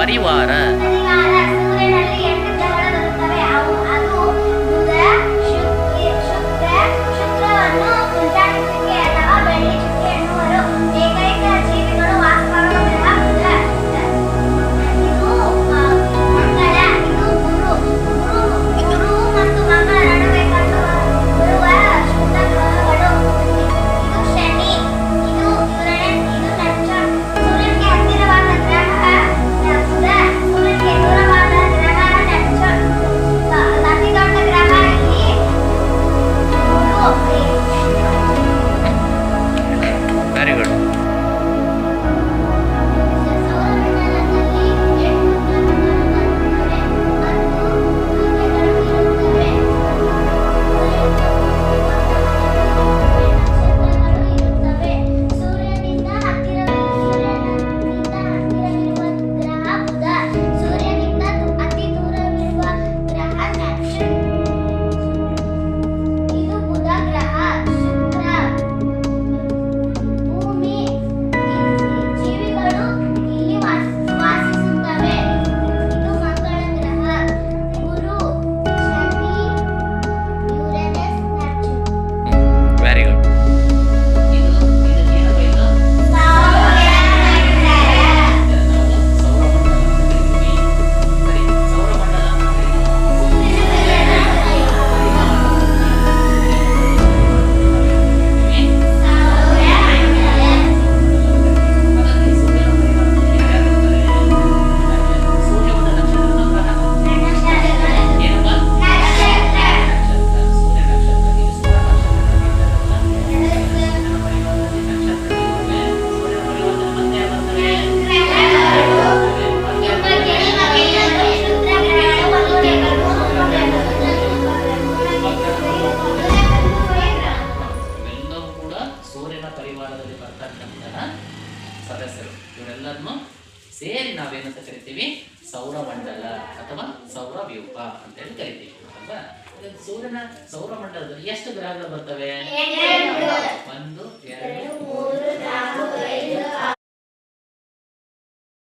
ಪರಿವಾರ. ಸೂರ್ಯನಲ್ಲಿ 8 ಗ್ರಹಗಳು ಬರುತ್ತವೆ. ಅದು ಬುಧ, ಶುಕ್ರವನ್ನು ಉಲ್ಟಾ ಚುಕ್ಕೆ ಅಥವಾ ಬೆಳ್ಳಿ ಚುಕ್ಕೆ ಎನ್ನುವರು. ಏಕೈಕ ಜೀವಿಗಳು ವಾಸವಾಗುವ ಗ್ರಹ ಬುಧ. ಇದು ಮಂಗಳ, ಇದು ಗುರು ಮತ್ತು ಮಂಗಳ ನಡುವೆ ಕಂಡುಬರುವ ಶುದ್ಧ ಗ್ರಹಗಳು. ಇದು ಶನಿ, ಇದು ಯುರೇನಸ್, ಇದು ನೆಪ್ಚೂನ್. ಸೂರ್ಯನಿಗೆ ಹತ್ತಿರವಾದ ಗ್ರಹ ಬುಧ, ಸೂರ್ಯನಿಗೆ ದೂರವಾದ ಗ್ರಹ ನೆಪ್ಚೂನ್. ಅತಿ ದೊಡ್ಡ ಗ್ರಹ ಇಲ್ಲಿ ಗುರು. Very good. ಸೌರಮಂಡಲದಲ್ಲಿ 8 ಗ್ರಹಗಳು ಬರುತ್ತವೆ ಮತ್ತು ಗ್ರಹಗಳು ಇರುತ್ತವೆ. ನಕ್ಷತ್ರಗಳು ಇರುತ್ತವೆ. ಸೂರ್ಯನಿಂದ ಹತ್ತಿರವಿರುವ ಗ್ರಹ ಬುಧ, ಸೂರ್ಯನಿಂದ ಅತಿ ದೂರವಿರುವ ಗ್ರಹ ನೆಪ್ಚೂನ್. ಇದು ಬುಧ ಗ್ರಹ. ಶುಕ್ರ, ಭೂಮಿ, ಜೀವಿಗಳು ಇಲ್ಲಿ ವಾಸಿಸುತ್ತವೆ. ಇದು ಮಂಗಳ ಗ್ರಹ. ಗುರು, ಶನಿ, ಯುರೇನಸ್, ನೆಪ್ಚೂನ್. Very good. ಇವೆಲ್ಲವೂ ಕೂಡ ಸೂರ್ಯನ ಪರಿವಾರದಲ್ಲಿ ಬರ್ತಕ್ಕಂತಹ ಸದಸ್ಯರು. ಇವರೆಲ್ಲರನ್ನು ಸೇರಿ ನಾವೇನಂತ ಕರಿತೀವಿ? ಸೌರಮಂಡಲ ಅಥವಾ ಸೌರವ್ಯೂಹ ಅಂತ ಹೇಳಿ ಕರಿತೀವಿ ಅಲ್ವಾ? ಸೂರ್ಯನ ಸೌರಮಂಡಲದಲ್ಲಿ ಎಷ್ಟು ಗ್ರಹಗಳು ಬರ್ತವೆ? 1, 2, 3, 4, 5, 6